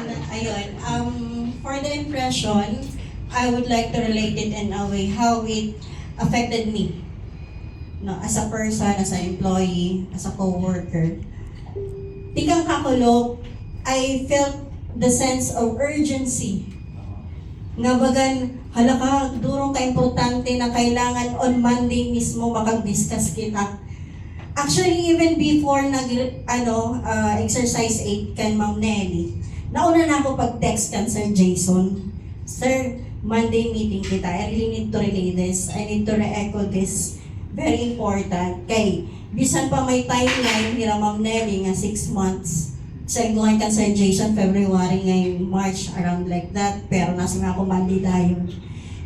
ayun, for the impression, I would like to relate it in a way how it affected me. No, as a person, as an employee, as a co-worker. Tikang kakulog, I felt the sense of urgency. Nga bagan, halaka, durong ka-importante na kailangan on Monday mismo makag-discuss kita. Actually, even before exercise 8 kan Ma'am Nelly, nauna na ako pag-text kan Sir Jason. Sir, Monday meeting kita. I really need to relay this. I need to re-echo this. Very important. Kay, bisan pa may timeline nila Ma'am Nelly nga 6 months. Seguan kan Sir Jason, February ngayon, March, around like that. Pero nasa nga ako Monday dayon.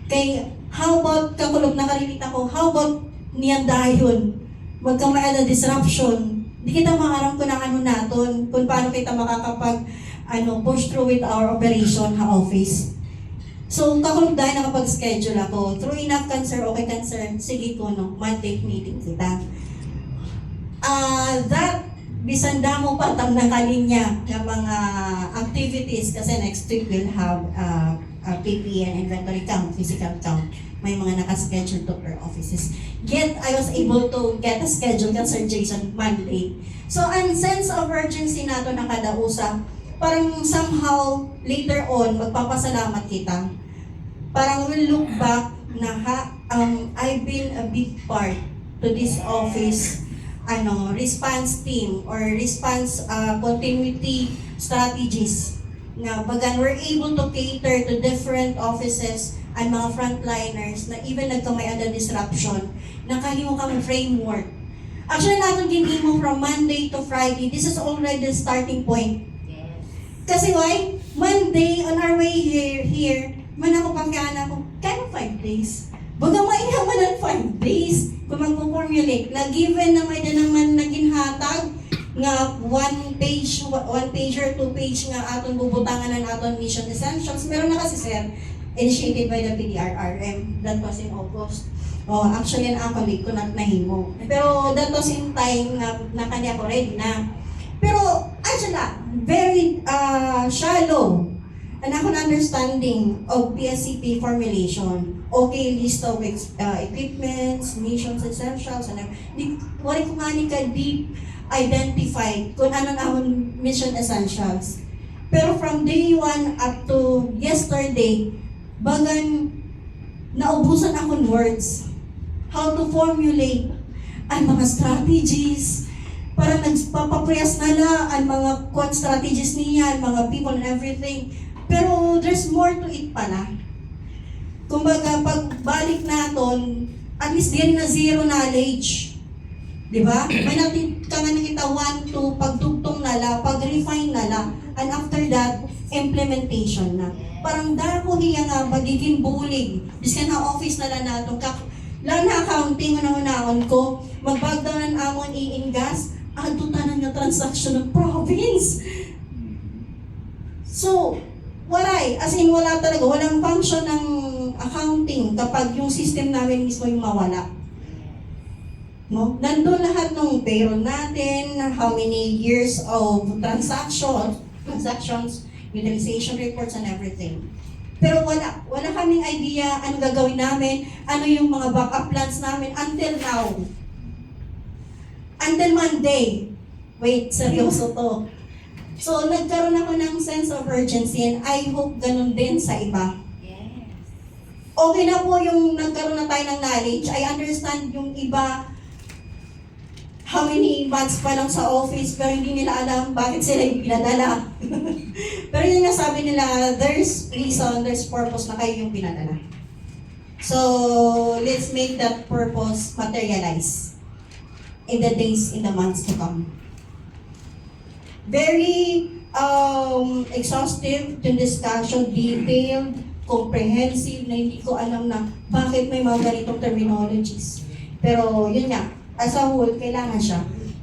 Kay, how about, kakulog nakarilit ako, how about niyan dayon? Magkamay na disruption. Di kita makaram kung ano naton, kung paano kita makakapag push through with our operation ha office. So, kakulog dahil nakapag-schedule ako. True enough, cancer, okay cancer, sige ko no, Monday meeting kita. That bisan damo pa tam na kalinya ng mga activities kasi next week we'll have PPE and inventory count, physical count. May mga naka-schedule to per offices. Yet, I was able to get a schedule kan Sir Jason Monday. So, ang sense of urgency nato nakadausap, parang somehow, later on, magpapasalamat kita. Parang we'll look back na I've been a big part to this office response team or response continuity strategies na bagan we're able to cater to different offices and mga frontliners na even nagkamay ang disruption na kahimo kang framework. Actually, natin ginimo from Monday to Friday, this is already the starting point. Yes. Kasi why? Monday, on our way here man ako pagkaan ako, 5 days. Baga maihaman ng 5 days kung magpo-formulate na given na may naman naging hatag nga 1 pager, 2 page nga aton bubutangan ng aton mission essentials. Meron na kasi sir, initiated by the PDRRM. That was in August. Actually, na-accolade ko na nahimo. Pero that was in time na kanya ko ready na. Pero, very shallow and ako na understanding of PSCP formulation. Okay, list of equipments, missions, essentials, and wala ko nga ni ka-deep identified kung ano na akong mission essentials. Pero from day 1 up to yesterday, bagan naubusan akong words. How to formulate ang mga strategies, para nagpapapriyas na ang mga strategies niya, ang mga people and everything. Pero there's more to it pala. Kumbaga, pagbalik naton, at least din na zero knowledge. Di ba? May natin ka nga nakita 1, 2, pagtugtong nala, pag-refine nala, and after that, implementation na. Parang dako hiya nga, magiging bulig. Biskan na office nala nato, lang na accounting, unang-unaon ko, mag-backdown ng amon i-ingas, adutan nga transaction ng province. So, wala talaga, walang function ng accounting kapag yung system namin mismo yung mawala. No? Nandun lahat ng payroll natin, how many years of transactions, utilization reports and everything. Pero wala kaming idea ano gagawin namin, ano yung mga backup plans namin until now. Until Monday. Wait, seryoso to. So, nagkaroon ako ng sense of urgency and I hope ganun din sa iba. Yes. Okay na po yung nagkaroon na tayo ng knowledge. I understand yung iba, how many months pa lang sa office pero hindi nila alam bakit sila yung pinadala. Pero yun nga sabi nila, there's reason, there's purpose na kayo yung pinadala. So, let's make that purpose materialize in the days, in the months to come. Very exhaustive yung discussion, detailed, comprehensive, na hindi ko alam na bakit may mga ganitong terminologies. Pero yun nga, as a whole, kailangan siya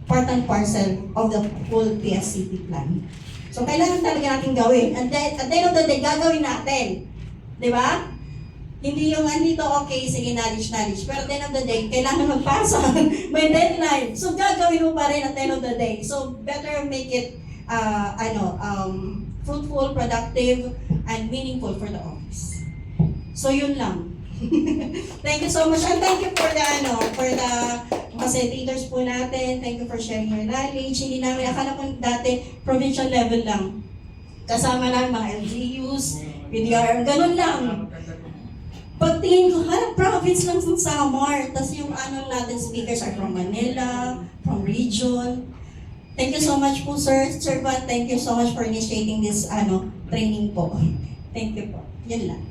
part and parcel of the whole PSCP plan. So, kailangan talaga natin gawin. At the end of the day, gagawin natin. Di ba? Hindi yung andito, okay, sige, knowledge. Pero at the end of the day, kailangan magpasa. May deadline. So, gagawin mo pa rin at the end of the day. So, better make it, fruitful, productive, and meaningful for the office. So yun lang. Thank you so much, and thank you for the facilitators po natin. Thank you for sharing your knowledge. Hindi namin, akala ko dati provincial level lang. Kasama lang mga LGUs, PDR, ganun lang. Pagtingin ko, province lang sa Samar. Tapos yung natin speakers are from Manila, from region. Thank you so much po, Sir Van. Thank you so much for initiating this training po. Thank you po. Yan lang.